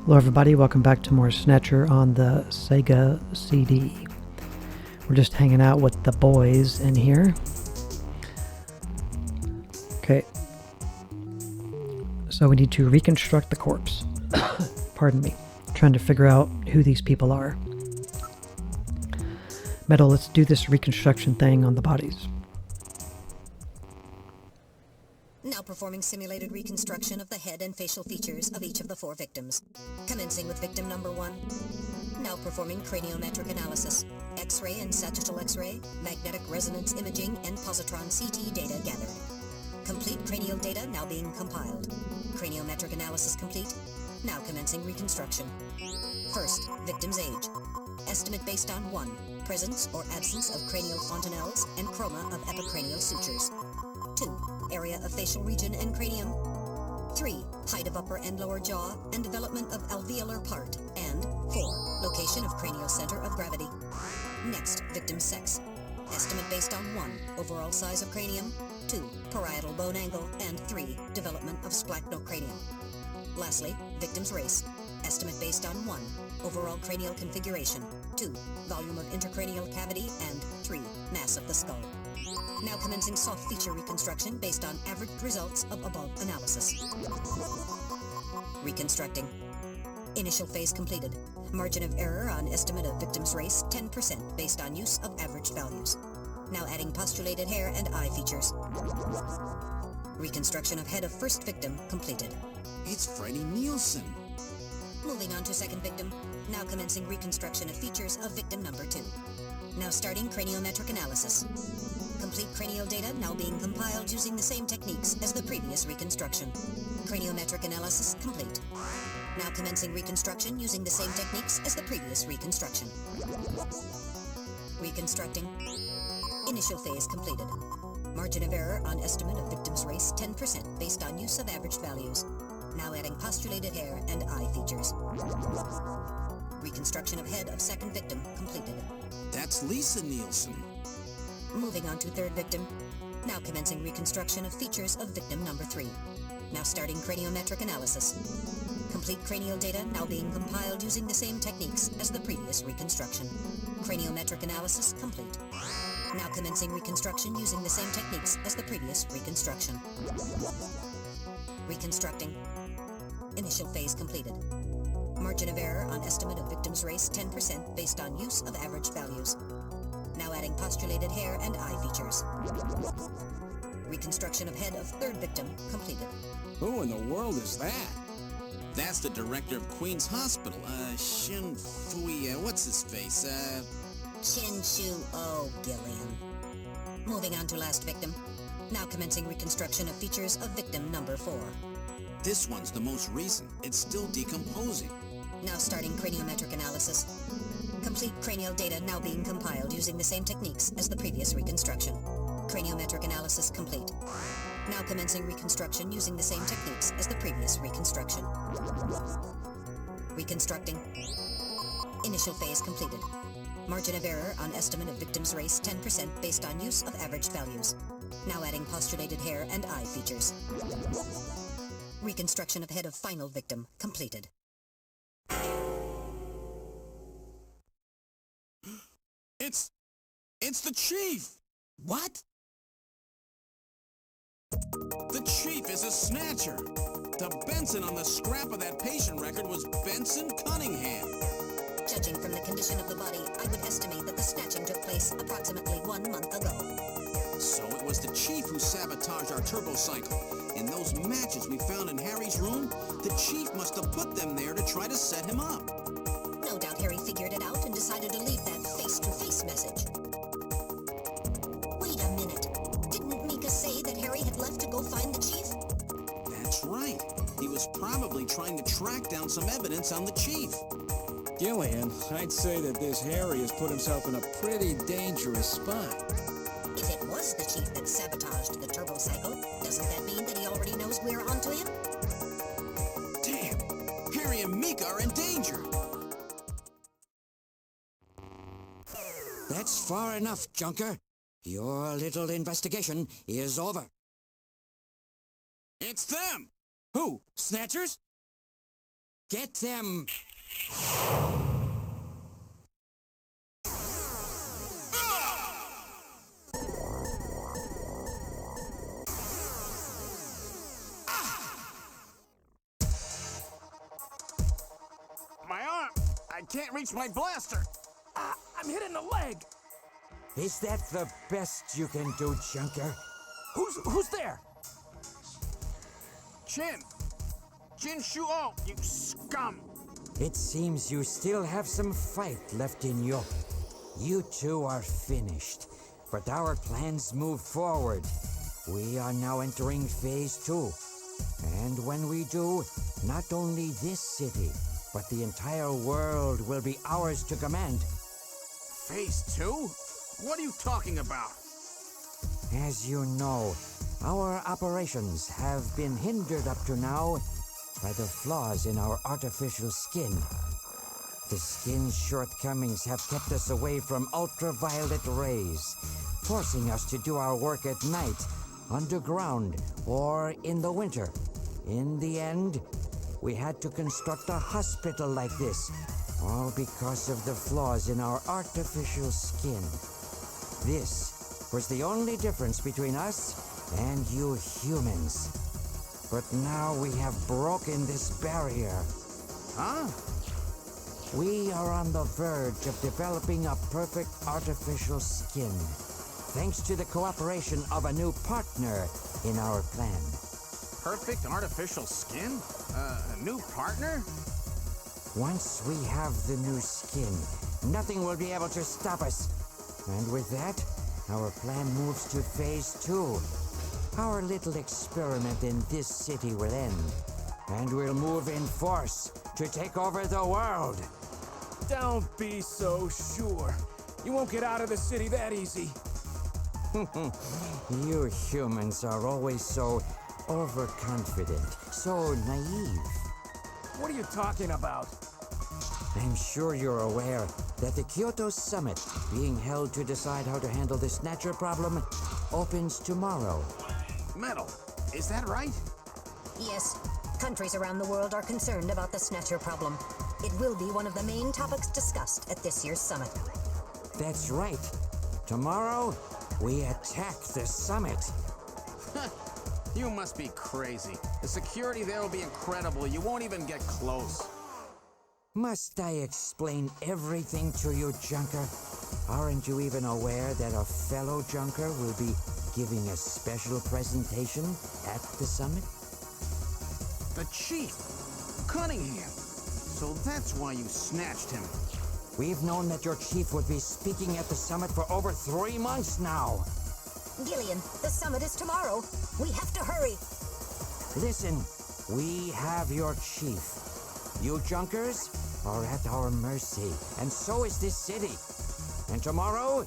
Hello everybody, welcome back to more Snatcher on the Sega CD. We're just hanging out with the boys in here. Okay. So we need to reconstruct the corpse. Pardon me. Trying to figure out who these people are. Metal, let's do this reconstruction thing on the bodies. Now performing simulated reconstruction of the head and facial features of each of the 4 victims. Commencing with victim number 1. Now performing craniometric analysis. X-ray and sagittal X-ray, magnetic resonance imaging, and positron CT data gathered. Complete cranial data now being compiled. Craniometric analysis complete. Now commencing reconstruction. First, victim's age. Estimate based on 1. Presence or absence of cranial fontanelles and chroma of epicranial sutures. 2. Area of facial region and cranium. 3. Height of upper and lower jaw and development of alveolar part. And 4. Location of cranial center of gravity. Next, victim's sex. Estimate based on 1. Overall size of cranium. 2. Parietal bone angle. And 3. Development of splachocranium. Lastly, victim's race. Estimate based on 1. Overall cranial configuration. 2. Volume of intercranial cavity. And 3. Mass of the skull. Now commencing soft feature reconstruction based on averaged results of above analysis. Reconstructing. Initial phase completed. Margin of error on estimate of victim's race 10% based on use of averaged values. Now adding postulated hair and eye features. Reconstruction of head of first victim completed. It's Freddie Nielsen. Moving on to second victim. Now commencing reconstruction of features of victim number 2. Now starting craniometric analysis. Complete cranial data now being compiled using the same techniques as the previous reconstruction. Craniometric analysis complete. Now commencing reconstruction using the same techniques as the previous reconstruction. Reconstructing. Initial phase completed. Margin of error on estimate of victim's race 10% based on use of averaged values. Now adding postulated hair and eye features. Reconstruction of head of second victim completed. That's Lisa Nielsen. Moving on to third victim. Now commencing reconstruction of features of victim number 3. Now starting craniometric analysis. Complete cranial data now being compiled using the same techniques as the previous reconstruction. Craniometric analysis complete. Now commencing reconstruction using the same techniques as the previous reconstruction. Reconstructing. Initial phase completed. Margin of error on estimate of victim's race 10% based on use of averaged values. Now adding postulated hair and eye features. Reconstruction of head of third victim completed. Who in the world is that? That's the director of Queen's Hospital, Shin Fui, what's his face, Chin Chu O Gillian. Moving on to last victim. Now commencing reconstruction of features of victim number 4. This one's the most recent. It's still decomposing. Now starting craniometric analysis. Complete cranial data now being compiled using the same techniques as the previous reconstruction. Craniometric analysis complete. Now commencing reconstruction using the same techniques as the previous reconstruction. Reconstructing. Initial phase completed. Margin of error on estimate of victim's race 10% based on use of averaged values. Now adding postulated hair and eye features. Reconstruction of head of final victim completed. It's the chief! What? The chief is a snatcher! The Benson on the scrap of that patient record was Benson Cunningham. Judging from the condition of the body, I would estimate that the snatching took place approximately 1 month ago. So it was the chief who sabotaged our turbo cycle. In those matches we found in Harry's room, the chief must have put them there to try to set him up. No doubt Harry figured it out and decided to leave that face-to-face message. Wait a minute. Didn't Mika say that Harry had left to go find the chief? That's right. He was probably trying to track down some evidence on the chief. Gillian, I'd say that this Harry has put himself in a pretty dangerous spot. If it was the chief that sabotaged the turbo cycle, doesn't that mean that he already knows we're onto him? Damn! Harry and Mika are in danger! That's far enough, Junker. Your little investigation is over. It's them! Who? Snatchers? Get them! My arm! I can't reach my blaster! I'm hit in the leg. Is that the best you can do, Junker? Who's there? Jin Shuo, you scum! It seems you still have some fight left in you. You two are finished, but our plans move forward. We are now entering Phase 2. And when we do, not only this city, but the entire world will be ours to command. Phase 2? What are you talking about? As you know, our operations have been hindered up to now by the flaws in our artificial skin. The skin's shortcomings have kept us away from ultraviolet rays, forcing us to do our work at night, underground, or in the winter. In the end, we had to construct a hospital like this, all because of the flaws in our artificial skin. This was the only difference between us and you humans. But now we have broken this barrier. Huh? We are on the verge of developing a perfect artificial skin, thanks to the cooperation of a new partner in our plan. Perfect artificial skin? A new partner? Once we have the new skin, nothing will be able to stop us. And with that, our plan moves to Phase 2. Our little experiment in this city will end, and we'll move in force to take over the world. Don't be so sure. You won't get out of the city that easy. You humans are always so overconfident, so naive. What are you talking about? I'm sure you're aware that the Kyoto Summit, being held to decide how to handle the Snatcher problem, opens tomorrow. Metal, is that right? Yes, countries around the world are concerned about the Snatcher problem. It will be one of the main topics discussed at this year's summit. That's right. Tomorrow, we attack the summit. You must be crazy. The security there will be incredible. You won't even get close. Must I explain everything to you, Junker? Aren't you even aware that a fellow Junker will be giving a special presentation at the summit? The chief, Cunningham. So that's why you snatched him. We've known that your chief would be speaking at the summit for over 3 months now. Gillian, the summit is tomorrow. We have to hurry. Listen, we have your chief. You Junkers are at our mercy, and so is this city. And tomorrow,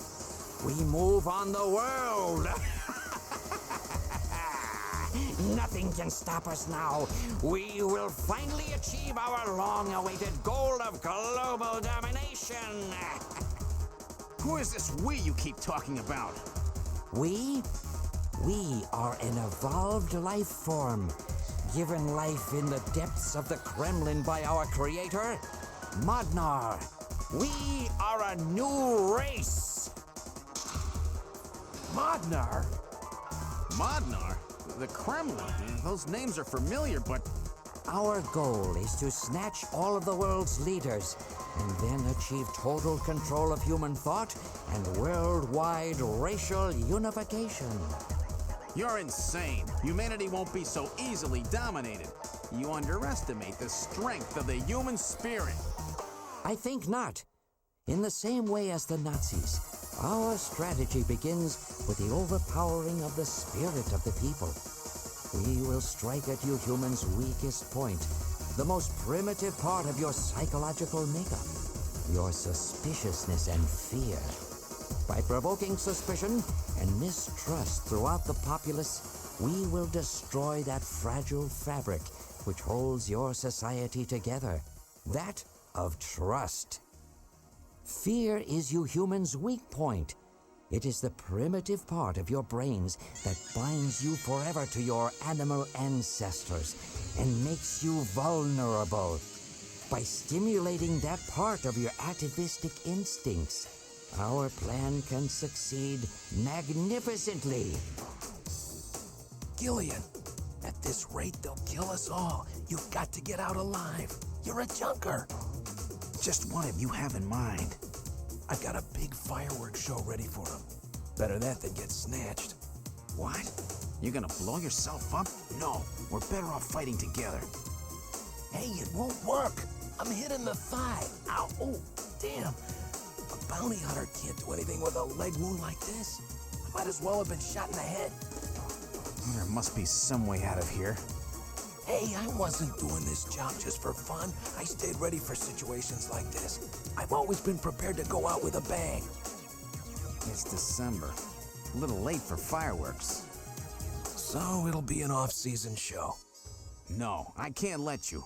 we move on the world. Nothing can stop us now. We will finally achieve our long-awaited goal of global domination. Who is this we you keep talking about? We are an evolved life form, given life in the depths of the Kremlin by our creator, Modnar. We are a new race. Modnar? Modnar? The Kremlin? Those names are familiar, but... Our goal is to snatch all of the world's leaders and then achieve total control of human thought and worldwide racial unification. You're insane. Humanity won't be so easily dominated. You underestimate the strength of the human spirit. I think not. In the same way as the Nazis, our strategy begins with the overpowering of the spirit of the people. We will strike at you humans' weakest point, the most primitive part of your psychological makeup, your suspiciousness and fear. By provoking suspicion and mistrust throughout the populace, we will destroy that fragile fabric which holds your society together, that of trust. Fear is you humans' weak point. It is the primitive part of your brains that binds you forever to your animal ancestors and makes you vulnerable. by stimulating that part of your atavistic instincts, our plan can succeed magnificently. Gillian, at this rate, they'll kill us all. You've got to get out alive. You're a junker. Just what have you have in mind? I've got a big fireworks show ready for them. Better that than get snatched. What? You're gonna blow yourself up? No, we're better off fighting together. Hey, it won't work. I'm hit in the thigh. Ow, oh, damn. A bounty hunter can't do anything with a leg wound like this. I might as well have been shot in the head. There must be some way out of here. Hey, I wasn't doing this job just for fun. I stayed ready for situations like this. I've always been prepared to go out with a bang. It's December. A little late for fireworks. So it'll be an off-season show. No, I can't let you.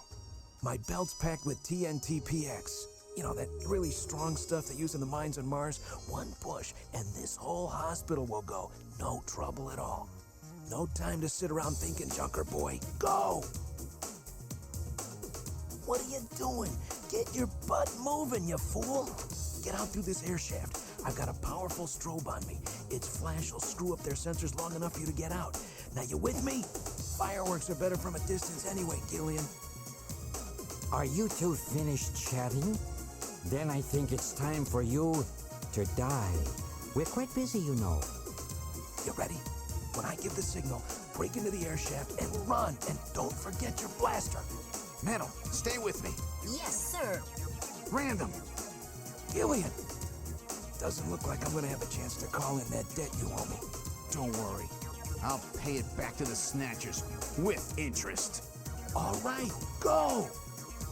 My belt's packed with TNT-PX. You know, that really strong stuff they use in the mines on Mars. One push, and this whole hospital will go. No trouble at all. No time to sit around thinking, junker boy. Go! What are you doing? Get your butt moving, you fool! Get out through this air shaft. I've got a powerful strobe on me. Its flash will screw up their sensors long enough for you to get out. Now, you with me? Fireworks are better from a distance anyway, Gillian. Are you two finished chatting? Then I think it's time for you to die. We're quite busy, you know. You ready? When I give the signal, break into the air shaft and run, and don't forget your blaster. Metal, stay with me. Yes, sir. Random. Gillian! Doesn't look like I'm gonna have a chance to call in that debt you owe me. Don't worry. I'll pay it back to the Snatchers with interest. All right, go!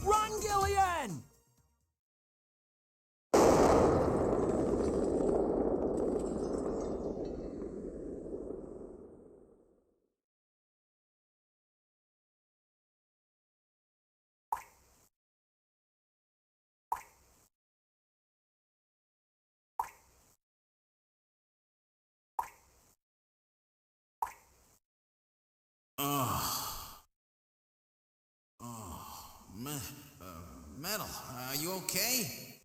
Run, Gillian! Metal, are you okay?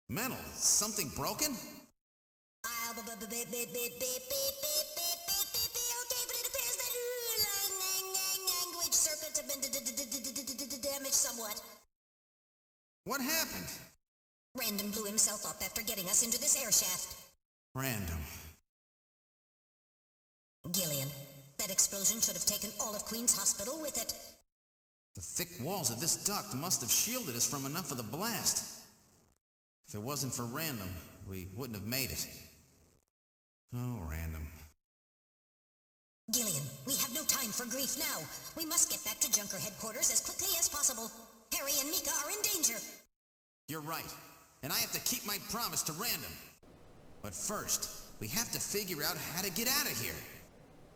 Metal, something broken? Okay, but it appears that language circuits have been damaged somewhat. What happened? Random blew himself up after getting us into this air shaft. Random. Gillian, that explosion should have taken all of Queen's Hospital with it. The thick walls of this duct must have shielded us from enough of the blast. If it wasn't for Random, we wouldn't have made it. Oh, Random. Gillian, we have no time for grief now. We must get back to Junker headquarters as quickly as possible. Harry and Mika are in danger. You're right. And I have to keep my promise to Random. But first, we have to figure out how to get out of here.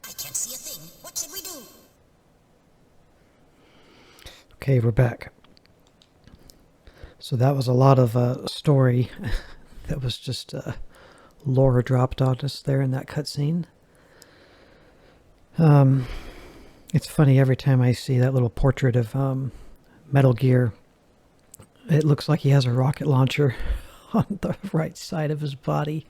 I can't see a thing. What should we do? Okay, we're back. So that was a lot of story that was just lore dropped on us there in that cutscene. It's funny, every time I see that little portrait of Metal Gear, it looks like he has a rocket launcher on the right side of his body.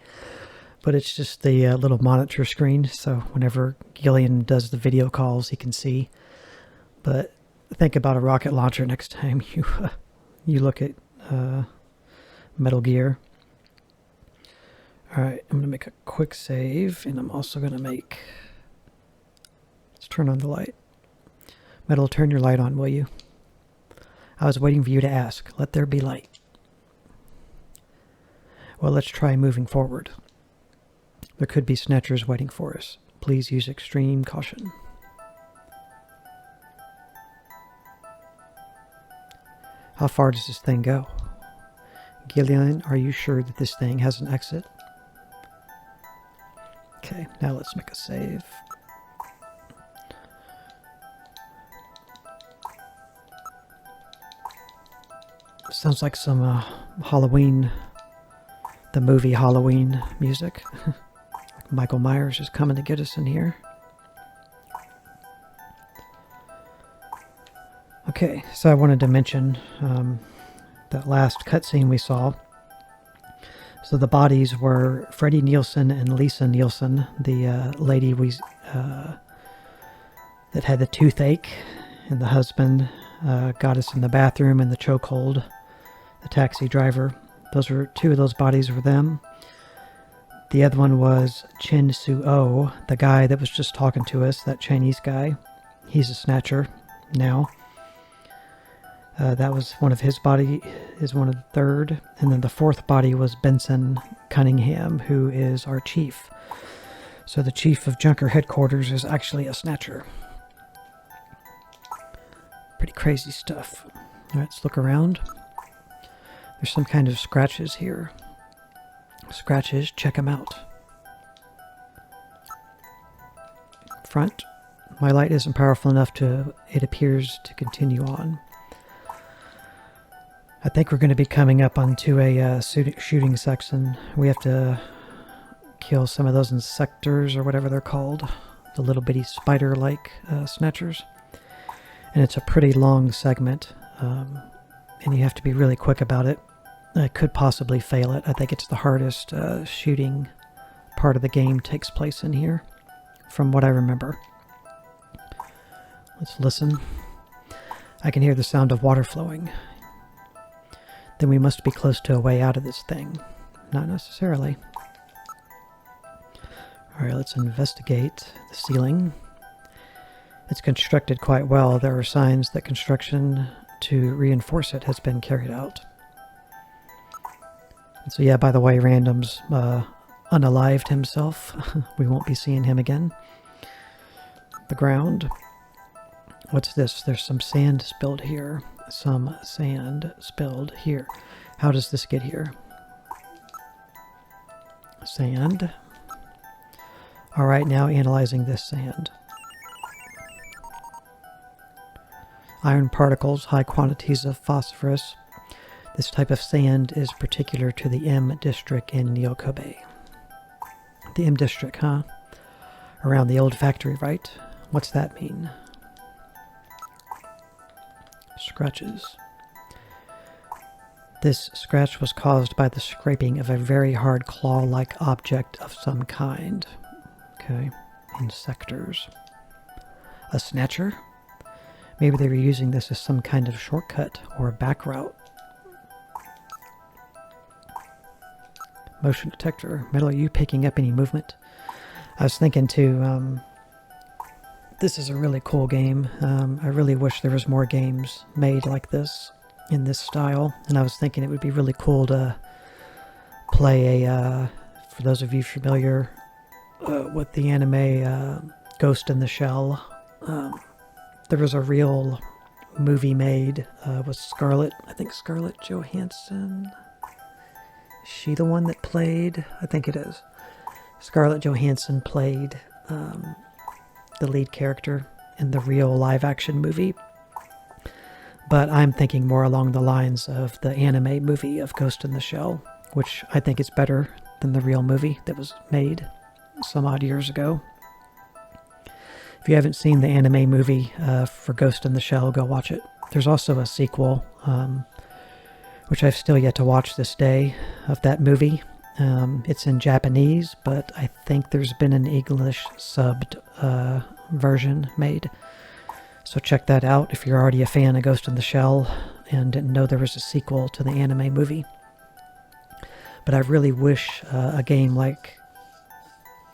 But it's just the little monitor screen, so whenever Gillian does the video calls, he can see. But think about a rocket launcher next time you look at Metal Gear. Alright, I'm going to make a quick save, and I'm also going to make... Let's turn on the light. Metal, turn your light on, will you? I was waiting for you to ask. Let there be light. Well, let's try moving forward. There could be Snatchers waiting for us. Please use extreme caution. How far does this thing go? Gillian, are you sure that this thing has an exit? Okay, now let's make a save. Sounds like some Halloween the movie Halloween music. Michael Myers is coming to get us in here. Okay, so I wanted to mention that last cutscene we saw. So the bodies were Freddie Nielsen and Lisa Nielsen, the lady that had the toothache, and the husband got us in the bathroom in the chokehold, the taxi driver. Those were two of those bodies were them. The other one was Chin Su-oh, the guy that was just talking to us, that Chinese guy. He's a snatcher now. That was one of his body, is one of the third. And then the fourth body was Benson Cunningham, who is our chief. So the chief of Junker headquarters is actually a snatcher. Pretty crazy stuff. All right, let's look around. There's some kind of scratches here. Scratches, check them out. Front. My light isn't powerful enough it appears to continue on. I think we're going to be coming up onto a shooting section. We have to kill some of those insectors or whatever they're called. The little bitty spider-like snatchers. And it's a pretty long segment. And you have to be really quick about it. I could possibly fail it. I think it's the hardest shooting part of the game takes place in here, from what I remember. Let's listen. I can hear the sound of water flowing. Then we must be close to a way out of this thing. Not necessarily. Alright, let's investigate the ceiling. It's constructed quite well. There are signs that construction to reinforce it has been carried out. And so yeah, by the way, Random's unalived himself. We won't be seeing him again. The ground. What's this? There's some sand spilled here. Some sand spilled here. How does this get here? Sand. Alright, now analyzing this sand. Iron particles, high quantities of phosphorus. This type of sand is particular to the M district in Nyokobe. The M district, huh? Around the old factory, right? What's that mean? Scratches. This scratch was caused by the scraping of a very hard claw-like object of some kind. Okay. Insectors. A snatcher? Maybe they were using this as some kind of shortcut or a back route. Motion detector. Metal, are you picking up any movement? I was thinking too, this is a really cool game. I really wish there was more games made like this, in this style. And I was thinking it would be really cool to play for those of you familiar with the anime Ghost in the Shell. There was a real movie made with Scarlett, I think Scarlett Johansson. Is she the one that played? I think it is. Scarlett Johansson played the lead character in the real live-action movie. But I'm thinking more along the lines of the anime movie of Ghost in the Shell, which I think is better than the real movie that was made some odd years ago. If you haven't seen the anime movie for Ghost in the Shell, go watch it. There's also a sequel, which I've still yet to watch this day, of that movie. It's in Japanese, but I think there's been an English subbed version made. So check that out if you're already a fan of Ghost in the Shell and didn't know there was a sequel to the anime movie. But I really wish a game like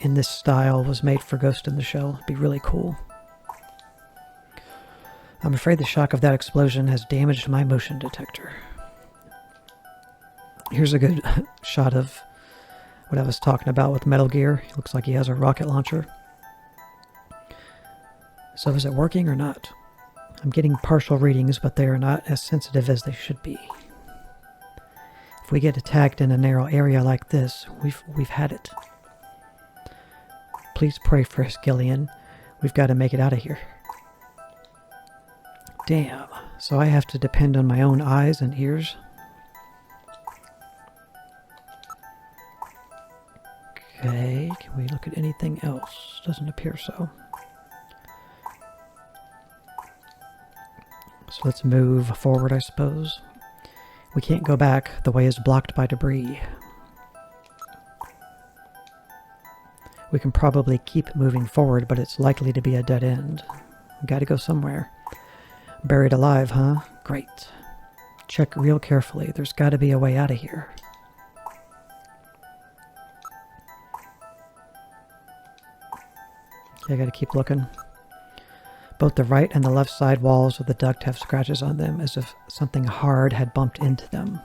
in this style was made for Ghost in the Shell. It'd be really cool. I'm afraid the shock of that explosion has damaged my motion detector. Here's a good shot of what I was talking about with Metal Gear. It looks like he has a rocket launcher. So is it working or not? I'm getting partial readings, but they are not as sensitive as they should be. If we get attacked in a narrow area like this, we've had it. Please pray for us, Gillian. We've got to make it out of here. Damn. So I have to depend on my own eyes and ears? Okay, can we look at anything else? Doesn't appear so. So let's move forward, I suppose. We can't go back. The way is blocked by debris. We can probably keep moving forward, but it's likely to be a dead end. We gotta go somewhere. Buried alive, huh? Great. Check real carefully. There's gotta be a way out of here. Okay, I gotta keep looking. Both the right and the left side walls of the duct have scratches on them, as if something hard had bumped into them.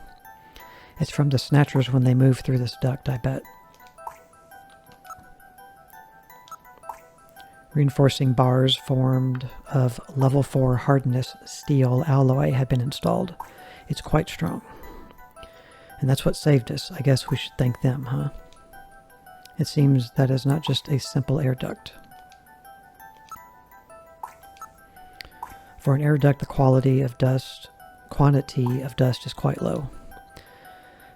It's from the Snatchers when they move through this duct, I bet. Reinforcing bars formed of level 4 hardness steel alloy have been installed. It's quite strong. And that's what saved us. I guess we should thank them, huh? It seems that is not just a simple air duct. For an air duct, the quantity of dust is quite low.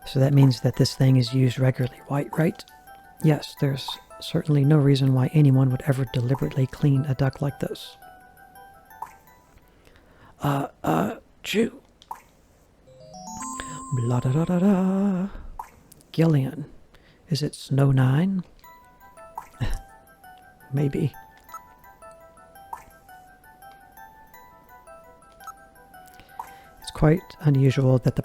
So that means that this thing is used regularly, right? Yes, there's certainly no reason why anyone would ever deliberately clean a duct like this. Chew. Blah da da da da. Gillian. Is it Snow 9? Maybe. It's quite unusual that the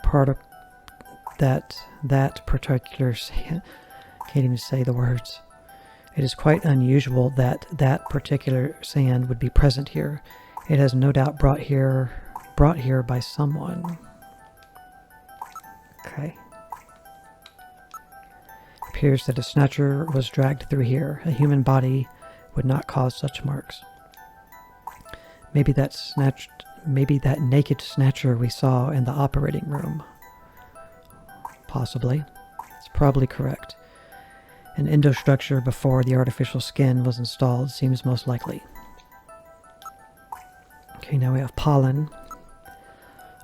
particular can't even say the words. It is quite unusual that that particular sand would be present here. It has no doubt brought here by someone. Okay. It appears that a Snatcher was dragged through here. A human body would not cause such marks. Maybe that naked Snatcher we saw in the operating room. Possibly. It's probably correct. An endostructure before the artificial skin was installed seems most likely. Okay, now we have pollen.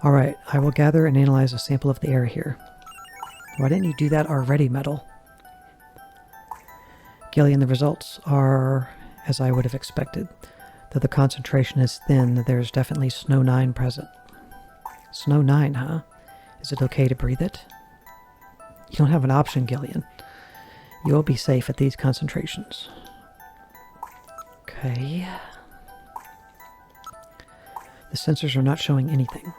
Alright, I will gather and analyze a sample of the air here. Why didn't you do that already, Metal? Gillian, the results are as I would have expected. Though the concentration is thin, there's definitely Snow 9 present. Snow 9, huh? Is it okay to breathe it? You don't have an option, Gillian. You'll be safe at these concentrations. Okay. The sensors are not showing anything.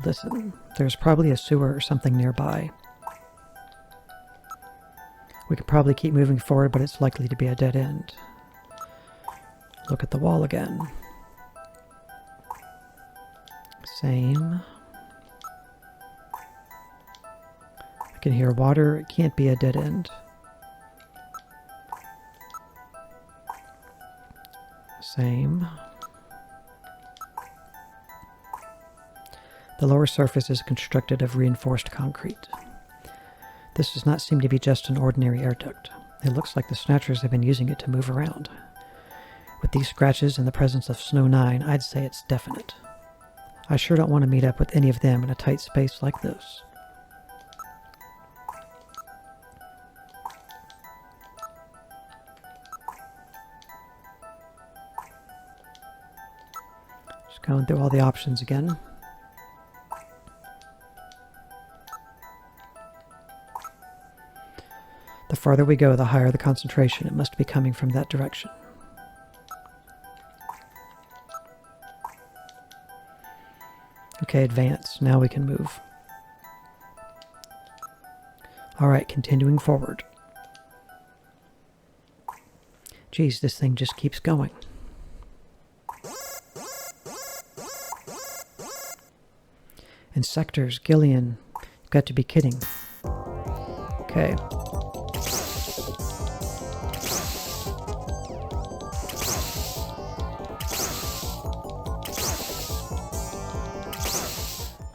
Listen, there's probably a sewer or something nearby. We could probably keep moving forward, but it's likely to be a dead end. Look at the wall again. Same. I can hear water. It can't be a dead end. Same. The lower surface is constructed of reinforced concrete. This does not seem to be just an ordinary air duct. It looks like the Snatchers have been using it to move around. With these scratches and the presence of Snow 9, I'd say it's definite. I sure don't want to meet up with any of them in a tight space like this. Just going through all the options again. The farther we go, the higher the concentration. It must be coming from that direction. Okay, advance. Now we can move. Alright, continuing forward. Geez, this thing just keeps going. And sectors, Gillian, you've got to be kidding. Okay.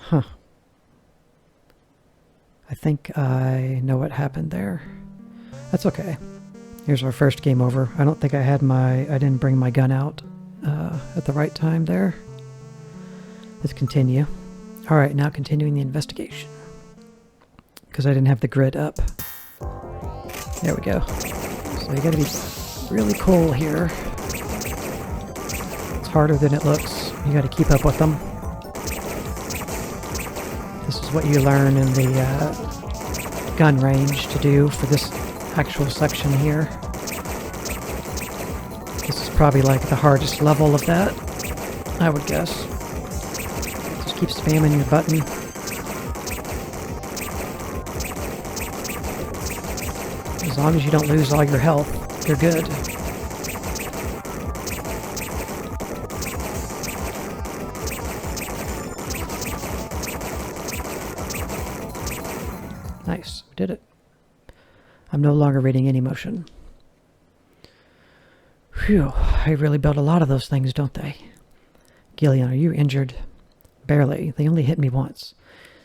Huh. I think I know what happened there. That's okay. Here's our first game over. I don't think I didn't bring my gun out at the right time there. Let's continue. Alright, now continuing the investigation. because I didn't have the grid up. There we go. So you gotta be really cool here. It's harder than it looks. You gotta keep up with them. This is what you learn in the gun range to do for this actual section here. This is probably like the hardest level of that, I would guess. Just keep spamming your button. As long as you don't lose all your health, you're good. Nice, we did it. I'm no longer reading any motion. Phew, I really built a lot of those things, don't they? Gillian, are you injured? Barely. They only hit me once.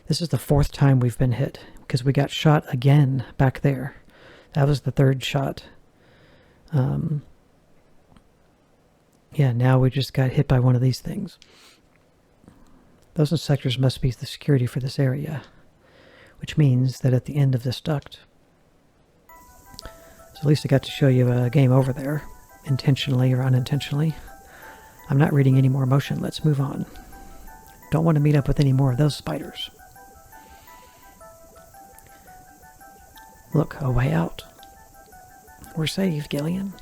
This is the 4th time we've been hit, because we got shot again back there. That was the 3rd shot. Yeah, now we just got hit by one of these things. Those inspectors must be the security for this area, which means that at the end of this duct. So at least I got to show you a game over there, intentionally or unintentionally. I'm not reading any more motion. Let's move on. Don't want to meet up with any more of those spiders. Look, a way out. We're saved, Gillian.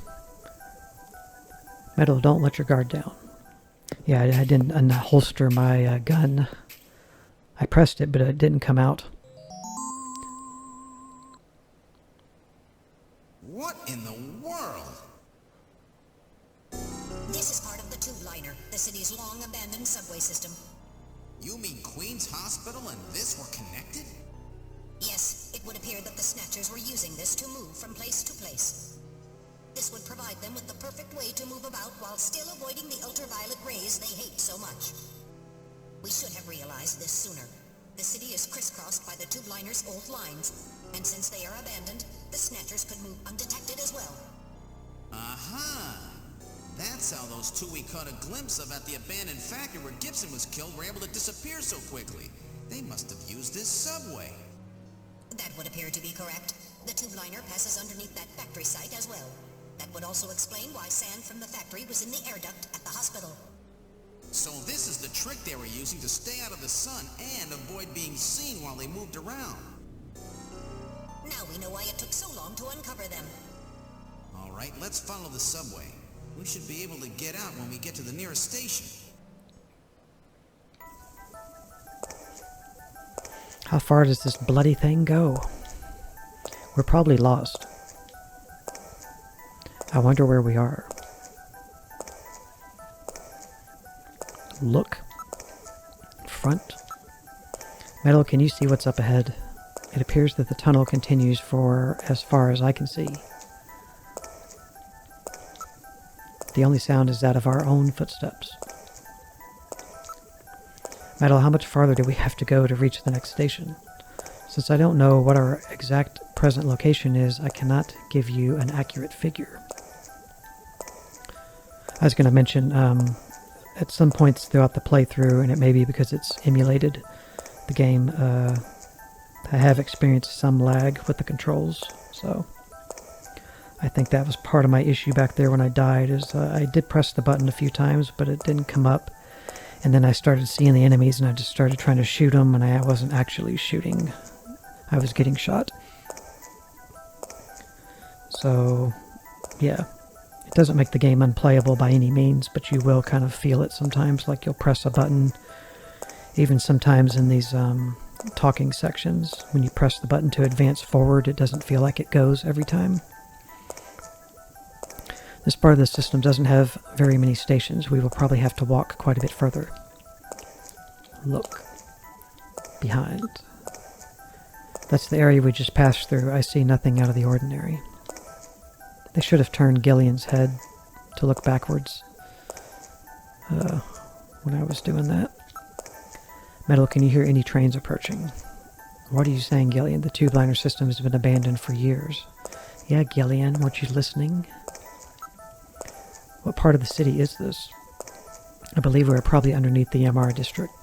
Metal, don't let your guard down. Yeah, I didn't unholster my gun. I pressed it, but it didn't come out. What in the world? This is part of the tube liner, the city's long-abandoned subway system. You mean Queen's Hospital and this were connected? Yes, it would appear that the Snatchers were using this to move from place to place. This would provide them with the perfect way to move about while still avoiding the ultraviolet rays they hate so much. We should have realized this sooner. The city is crisscrossed by the tube liner's old lines, and since they are abandoned, the Snatchers could move undetected as well. Aha! That's how those two we caught a glimpse of at the abandoned factory where Gibson was killed were able to disappear so quickly. They must have used this subway. That would appear to be correct. The tube liner passes underneath that factory site as well. That would also explain why sand from the factory was in the air duct at the hospital. So this is the trick they were using to stay out of the sun and avoid being seen while they moved around. Now we know why it took so long to uncover them. All right, let's follow the subway. We should be able to get out when we get to the nearest station. How far does this bloody thing go? We're probably lost. I wonder where we are. Look. Front. Metal, can you see what's up ahead? It appears that the tunnel continues for as far as I can see. The only sound is that of our own footsteps. Metal, how much farther do we have to go to reach the next station? Since I don't know what our exact present location is, I cannot give you an accurate figure. I was going to mention, at some points throughout the playthrough, and it may be because it's emulated the game, I have experienced some lag with the controls, so I think that was part of my issue back there when I died, is I did press the button a few times, but it didn't come up, and then I started seeing the enemies, and I just started trying to shoot them, and I wasn't actually shooting. I was getting shot. So, yeah. It doesn't make the game unplayable by any means, but you will kind of feel it sometimes, like you'll press a button. Even sometimes in these talking sections, when you press the button to advance forward, it doesn't feel like it goes every time. This part of the system doesn't have very many stations. We will probably have to walk quite a bit further. Look. Behind. That's the area we just passed through. I see nothing out of the ordinary. They should have turned Gillian's head to look backwards when I was doing that. Metal, can you hear any trains approaching? What are you saying, Gillian? The tube liner system has been abandoned for years. Yeah, Gillian, weren't you listening? What part of the city is this? I believe we're probably underneath the MR district.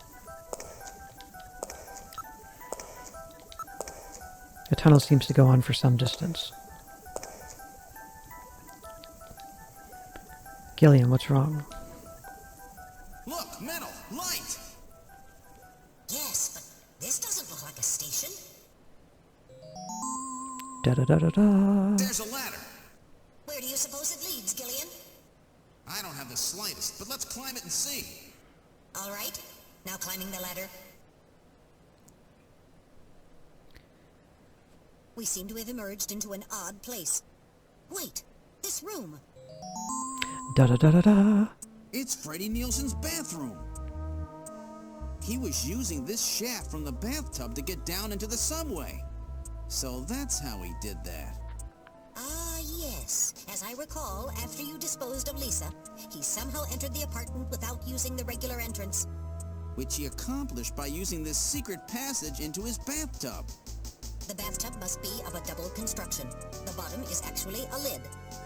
The tunnel seems to go on for some distance. Gillian, what's wrong? Look, metal, light! Yes, but this doesn't look like a station. Da-da-da-da-da. There's a ladder. Where do you suppose it leads, Gillian? I don't have the slightest, but let's climb it and see. All right, now climbing the ladder. We seem to have emerged into an odd place. Wait, this room. Da-da-da-da-da. It's Freddie Nielsen's bathroom. He was using this shaft from the bathtub to get down into the subway. So that's how he did that. Ah, yes. As I recall, after you disposed of Lisa, he somehow entered the apartment without using the regular entrance. Which he accomplished by using this secret passage into his bathtub. The bathtub must be of a double construction. The bottom is actually a lid.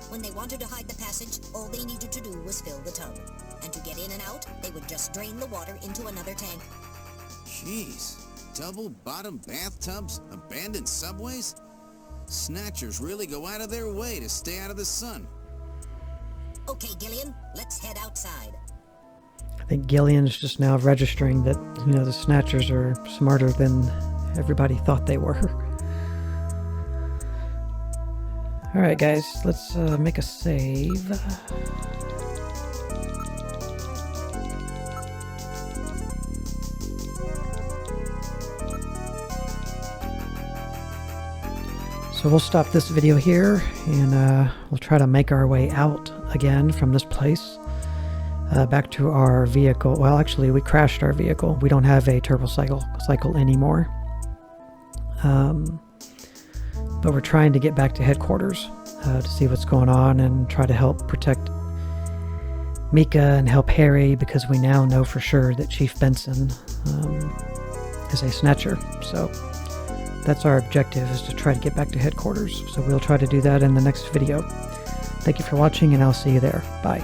When they wanted to hide the passage, all they needed to do was fill the tub. And to get in and out, they would just drain the water into another tank. Jeez. Double-bottom bathtubs? Abandoned subways? Snatchers really go out of their way to stay out of the sun. Okay, Gillian, let's head outside. I think Gillian's just now registering that, the Snatchers are smarter than everybody thought they were. Alright guys, let's make a save. So we'll stop this video here, and we'll try to make our way out again from this place. Back to our vehicle. Well, actually, we crashed our vehicle. We don't have a turbo cycle anymore. But we're trying to get back to headquarters to see what's going on and try to help protect Mika and help Harry, because we now know for sure that Chief Benson is a Snatcher. So that's our objective, is to try to get back to headquarters. So we'll try to do that in the next video. Thank you for watching, and I'll see you there. Bye.